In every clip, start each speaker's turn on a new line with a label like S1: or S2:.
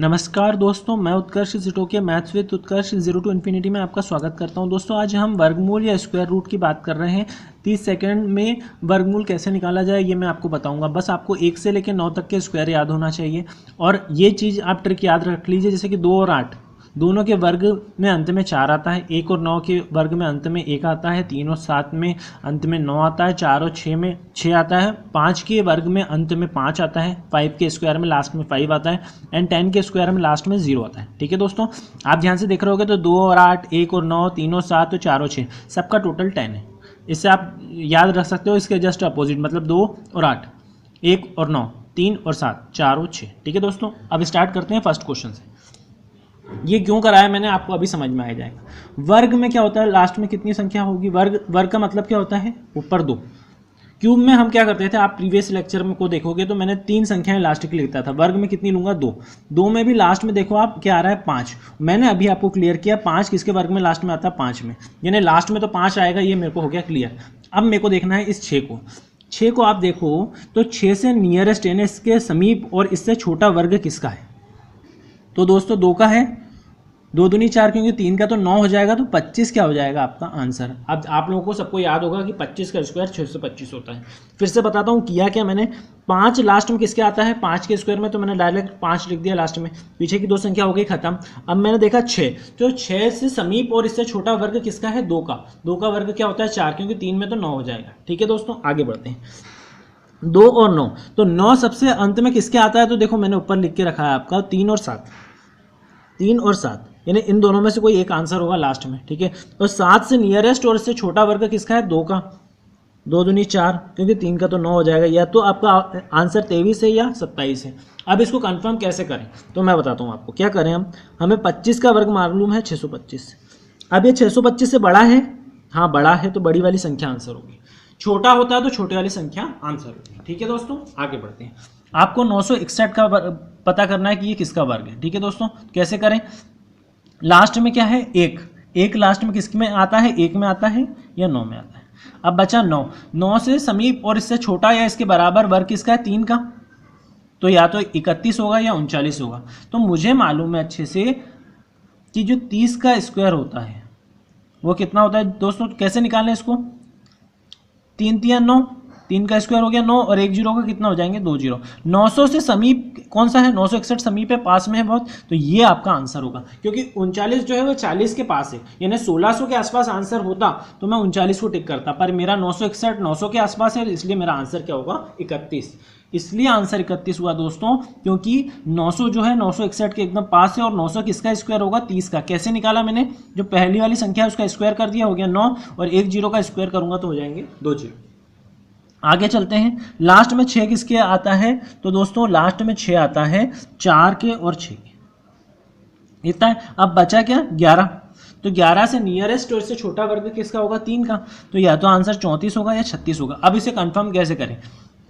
S1: नमस्कार दोस्तों, मैं उत्कर्ष सिटोके maths with Utkarsh 0 to infinity में आपका स्वागत करता हूं। दोस्तों आज हम वर्गमूल या स्क्वायर रूट की बात कर रहे हैं। 30 सेकंड में वर्गमूल कैसे निकाला जाए ये मैं आपको बताऊंगा। बस आपको 1 से लेकर 9 तक के स्क्वायर याद होना चाहिए और ये चीज़ आप ट्रिक याद रख लीजिए, जैसे कि 2 और 8 दोनों के वर्ग में अंत में 4 आता है, 1 और 9 के वर्ग में अंत में 1 आता है, 3 और 7 में अंत में 9 आता है, 4 और 6 में 6 आता है, 5 के वर्ग में अंत में 5 आता है, 5 के स्क्वायर में लास्ट में 5 आता है एंड 10 के स्क्वायर में लास्ट में 0 आता है। ठीक है दोस्तों, आप ध्यान से देख रहे होगे तो 2 और 8, 1 और 9, 3 और 7 और 4 और 6 सबका टोटल 10 है। इससे आप याद रख सकते हो इसके जस्ट अपोजिट, मतलब 2 और 8, 1 और 9, 3 और 7, 4 और 6। ठीक है दोस्तों, अब स्टार्ट करते हैं फर्स्ट क्वेश्चन से। ये क्यों कराया मैंने आपको अभी समझ में आ जाएगा। वर्ग में क्या होता है, लास्ट में कितनी संख्या होगी। वर्ग का मतलब क्या होता है, ऊपर 2। क्यूब में हम क्या करते थे, आप प्रीवियस लेक्चर में को देखोगे तो मैंने 3 संख्याएं लास्ट की लिखता था। वर्ग में कितनी लूंगा, 2। 2 में भी लास्ट में देखो आप क्या आ रहा है, 5। मैंने अभी आपको क्लियर किया 5 किसके वर्ग में लास्ट में आता है, 5 में, यानी लास्ट में तो 5 आएगा। ये मेरे को हो गया क्लियर। अब मेरे को देखना है इस 6 को आप देखो तो 6 से नियरेस्ट यानी इसके समीप और इससे छोटा वर्ग किसका है। तो दोस्तों 2 का है, 2 दूनी 4, क्योंकि 3 का तो 9 हो जाएगा, तो 25 क्या हो जाएगा आपका आंसर। अब आप लोगों को सबको याद होगा कि 25 का स्क्वायर 625 होता है। फिर से बताता हूँ किया क्या मैंने। 5 लास्ट में किसके आता है, 5 के स्क्वायर में, तो मैंने डायरेक्ट 5 लिख दिया लास्ट में। पीछे की 2 संख्या हो गई खत्म। अब मैंने देखा 6, तो 6 से समीप और इससे छोटा वर्ग किसका है, 2 का। 2 का वर्ग क्या होता है, 4, क्योंकि 3 में तो 9 हो जाएगा। ठीक है दोस्तों, आगे बढ़ते हैं। 2 और 9, तो 9 सबसे अंत में किसके आता है, तो देखो मैंने ऊपर लिख के रखा है आपका 3 और 7। 3 और 7 यानी इन दोनों में से कोई एक आंसर होगा लास्ट में। ठीक है, और 7 से नियरेस्ट और इससे छोटा वर्ग किसका है, 2 का। 2 दूनी 4, क्योंकि 3 का तो 9 हो जाएगा। या तो आपका आंसर 23 है या 27 है। अब इसको कंफर्म कैसे करें, तो मैं बताता हूँ आपको। क्या करें हमें 25 का वर्ग मालूम है 625। अब ये 625 से बड़ा है, हाँ बड़ा है, तो बड़ी वाली संख्या आंसर होगी। छोटा होता है तो छोटी वाली संख्या आंसर होगी। ठीक है दोस्तों, आगे बढ़ते हैं। आपको 961 का पता करना है कि ये किसका वर्ग है। ठीक है दोस्तों, कैसे करें। लास्ट में क्या है, 1 लास्ट में किसके में आता है, 1 में आता है या 9 में आता है। अब बचा 9 से समीप और इससे छोटा या इसके बराबर वर्ग किसका है, 3 का। तो या तो 31 होगा या 39 होगा। तो मुझे मालूम है अच्छे से कि जो 30 का स्क्वायर होता है वो कितना होता है दोस्तों। कैसे निकालें इसको, 3 3 9, 3 का स्क्वायर हो गया 9 और 1 0 का कितना हो जाएंगे, 2 0। 900 से समीप कौन सा है, 961 समीप है, पास में है बहुत, तो ये आपका आंसर होगा। क्योंकि 39 जो है वो 40 के पास है, यानी 1600 के आसपास आंसर होता तो मैं 39 को टिक करता, पर मेरा 961 900 के आसपास है, इसलिए मेरा आंसर क्या होगा, 31। इसलिए आंसर 31 हुआ दोस्तों, क्योंकि 900 जो है 961 के एकदम पास है और 900 किसका स्क्वायर होगा, 30 का। कैसे निकाला मैंने, जो पहली वाली संख्या है उसका स्क्वायर कर दिया, हो गया 9, और 1 0 का स्क्वायर करूंगा तो हो जाएंगे 2 0। आगे चलते हैं। लास्ट में 6 किसके आता है, तो दोस्तों लास्ट में 6 आता है 4 के और 6 के, इतना है। अब बचा क्या, 11। तो 11 से नियरेस्ट और इससे छोटा वर्ग किसका होगा, 3 का। तो या तो आंसर 34 होगा या 36 होगा। अब इसे कंफर्म कैसे करें,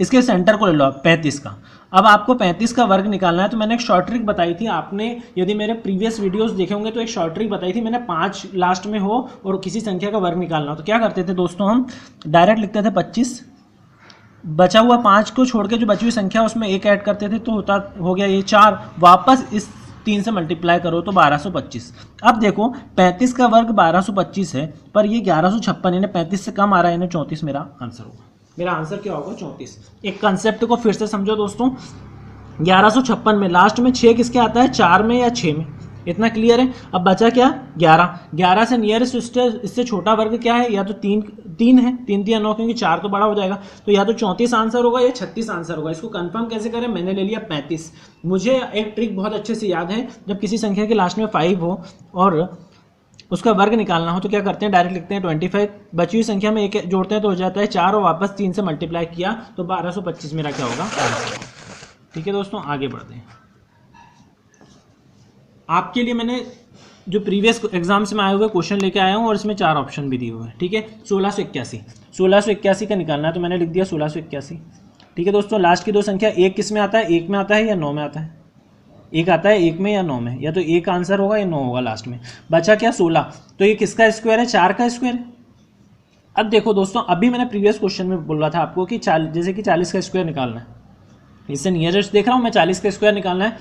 S1: इसके सेंटर को ले लो आप, 35 का। अब आपको 35 का वर्ग निकालना है, तो मैंने एक शॉर्ट ट्रिक बताई थी। आपने यदि मेरे प्रीवियस वीडियोस देखे होंगे तो एक शॉर्ट ट्रिक बताई थी मैंने, 5 लास्ट में हो और किसी संख्या का वर्ग निकालना हो तो क्या करते थे दोस्तों, हम डायरेक्ट लिखते थे 25, बचा हुआ 5 को छोड़ के जो बची हुई संख्या उसमें 1 ऐड करते थे, तो हो गया ये 4, वापस इस 3 से मल्टीप्लाई करो तो 1225। अब देखो 35 का वर्ग 1225 है, पर ये 1156 यानी 35 से कम आ रहा है, यानी 34 मेरा आंसर होगा। मेरा आंसर क्या होगा, 34। एक कंसेप्ट को फिर से समझो दोस्तों, 1156 में लास्ट में 6 किसके आता है, 4 में या 6 में, इतना क्लियर है। अब बचा क्या, 11 से नियरेस्ट इससे छोटा वर्ग क्या है, या तो 3 है, 3 3 9, क्योंकि 4 तो बड़ा हो जाएगा, तो या तो 34 आंसर होगा या 36 आंसर होगा। इसको कंफर्म कैसे करें, मैंने ले लिया 35। मुझे एक ट्रिक बहुत अच्छे से याद है, जब किसी संख्या के लास्ट में 5 हो और उसका वर्ग निकालना हो तो क्या करते हैं, डायरेक्ट लिखते हैं 25, बची हुई संख्या में 1 जोड़ते हैं तो हो जाता है 4, और वापस 3 से मल्टीप्लाई किया तो 1225 मेरा क्या होगा। ठीक है दोस्तों, आगे बढ़ते हैं। आपके लिए मैंने जो प्रीवियस एग्जाम्स में आए हुए क्वेश्चन लेके आया हूँ और इसमें 4 ऑप्शन भी दिए हुए हैं। ठीक है, 1681 का निकालना है, तो मैंने लिख दिया 1681। ठीक है दोस्तों, लास्ट की 2 संख्या, 1 किस में आता है, 1 में आता है या 9 में आता है, 1 आता है 1 में या 9 में, या तो 1 आंसर होगा या 9 होगा लास्ट में। बचा क्या, 16। तो ये किसका स्क्वायर है, 4 का स्क्वायर है। अब देखो दोस्तों, अभी मैंने प्रीवियस क्वेश्चन में बोला था आपको कि जैसे कि 40 का स्क्वायर निकालना है, इससे नियरेस्ट देख रहा हूँ मैं, 40 का स्क्वायर निकालना है,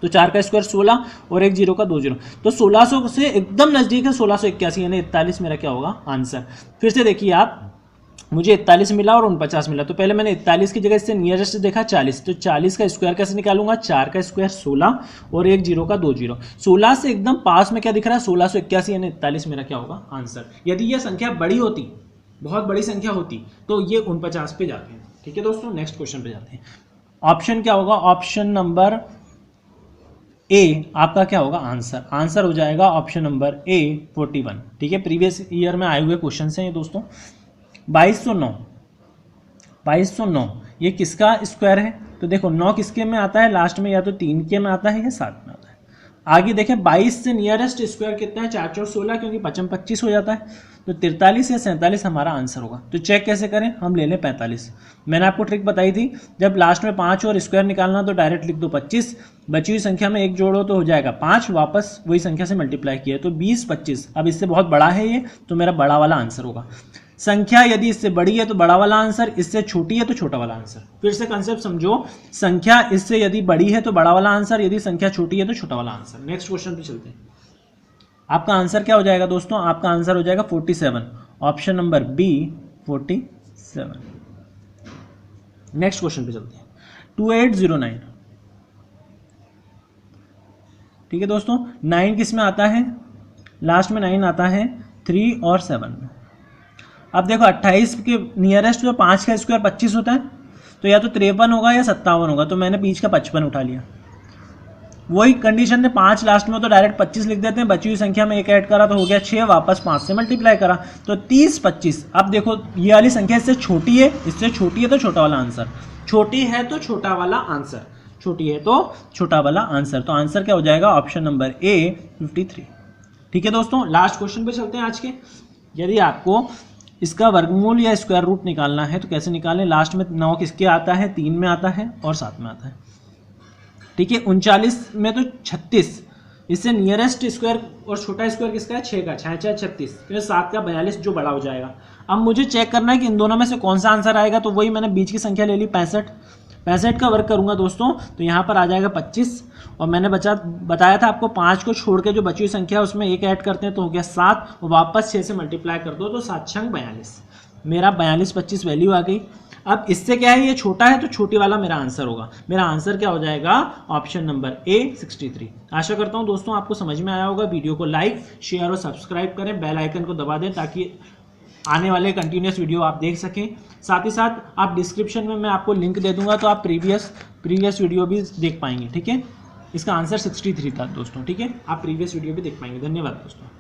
S1: तो 4 का स्क्वायर 16 और एक 0 का 2 0, तो 1600 से एकदम नज़दीक है 1681, यानी 41 मेरा क्या होगा आंसर। फिर से देखिए आप, मुझे 41 मिला और 49 मिला, तो पहले मैंने 41 की जगह इससे नियरेस्ट देखा 40, तो 40 का स्क्वायर कैसे निकालूंगा, 4 का स्क्वायर 16 और एक 0 का 2 0, 16 से एकदम पास में क्या दिख रहा है 1681, यानी 41 मेरा क्या होगा आंसर। यदि यह संख्या बड़ी होती, बहुत बड़ी संख्या होती, तो ये 49 पे जाते हैं। ठीक है दोस्तों, नेक्स्ट क्वेश्चन पे जाते हैं। ऑप्शन क्या होगा, ऑप्शन नंबर ए आपका क्या होगा आंसर। आंसर हो जाएगा ऑप्शन नंबर ए 41। ठीक है, प्रीवियस ईयर में आए हुए क्वेश्चन हैं ये दोस्तों। 2209 ये किसका स्क्वायर है, तो देखो 9 किसके में आता है लास्ट में, या तो 3 के में आता है या 7 में आता है। आगे देखें 22 से नियरेस्ट स्क्वायर कितना है, 4 4 16, क्योंकि 55 25 हो जाता है, तो 43 या 47 हमारा आंसर होगा। तो चेक कैसे करें, हम ले लें 45। मैंने आपको ट्रिक बताई थी, जब लास्ट में 5 और स्क्वायर निकालना तो डायरेक्ट लिख दो 25, बची हुई संख्या में एक जोड़ो तो हो जाएगा 5, वापस वही संख्या से मल्टीप्लाई किया, तो 20 25। अब इससे बहुत बड़ा है ये, तो मेरा बड़ा वाला आंसर होगा। संख्या यदि इससे बड़ी है तो बड़ा वाला आंसर, इससे छोटी है तो छोटा वाला आंसर। फिर से कंसेप्ट समझो, संख्या इससे यदि बड़ी है तो बड़ा वाला आंसर, यदि संख्या छोटी है तो छोटा वाला आंसर। नेक्स्ट क्वेश्चन पे चलते हैं। आपका आंसर क्या हो जाएगा दोस्तों, आपका आंसर हो जाएगा 47, option number B 47। Next question पे चलते हैं। 2809, ठीक है दोस्तों, 9 किस में आता है, लास्ट में 9 आता है 3 और 7 में। अब देखो 28 के नियरेस्ट जो 5 का स्क्वायर 25 होता है, तो या तो 53 होगा या 57 होगा, तो मैंने बीच का 55 उठा लिया। वही कंडीशन में 5 लास्ट में, तो डायरेक्ट 25 लिख देते हैं, बची हुई संख्या में एक ऐड करा तो हो गया 6, वापस 5 से मल्टीप्लाई करा तो 30 25। अब देखो ये वाली संख्या इससे छोटी है, इससे छोटी है तो छोटा वाला आंसर, छोटी है तो छोटा वाला आंसर, छोटी है तो छोटा वाला आंसर। तो आंसर क्या हो जाएगा, ऑप्शन नंबर ए 53। ठीक है दोस्तों, लास्ट क्वेश्चन पे चलते हैं आज के। यदि आपको इसका वर्गमूल या स्क्वायर रूट निकालना है तो कैसे निकालें, लास्ट में 9 किसके आता है, 3 में आता है और 7 में आता है। ठीक है, 39 में तो 36, इससे नियरेस्ट स्क्वायर और छोटा स्क्वायर किसका है, 6 का, 6 6 36, फिर 7 का 42 जो बड़ा हो जाएगा। अब मुझे चेक करना है कि इन दोनों में से कौन सा आंसर आएगा, तो वही मैंने बीच की संख्या ले ली 65 का वर्क करूंगा दोस्तों, तो यहाँ पर आ जाएगा 25, और मैंने बताया था आपको 5 को छोड़ के जो बची हुई संख्या उसमें एक ऐड करते हैं तो हो गया 7, और वापस 6 से मल्टीप्लाई कर दो तो 7 छंग 42, मेरा 42 25 वैल्यू आ गई। अब इससे क्या है, ये छोटा है तो छोटी वाला मेरा आंसर होगा। मेरा आंसर क्या हो जाएगा, ऑप्शन नंबर ए 63। आशा करता हूँ दोस्तों आपको समझ में आया होगा। वीडियो को लाइक शेयर और सब्सक्राइब करें, बेल आइकन को दबा दें ताकि आने वाले कंटिन्यूस वीडियो आप देख सकें। साथ ही साथ आप डिस्क्रिप्शन में मैं आपको लिंक दे दूंगा, तो आप प्रीवियस वीडियो भी देख पाएंगे। ठीक है, इसका आंसर 63 था दोस्तों। ठीक है, आप प्रीवियस वीडियो भी देख पाएंगे। धन्यवाद दोस्तों।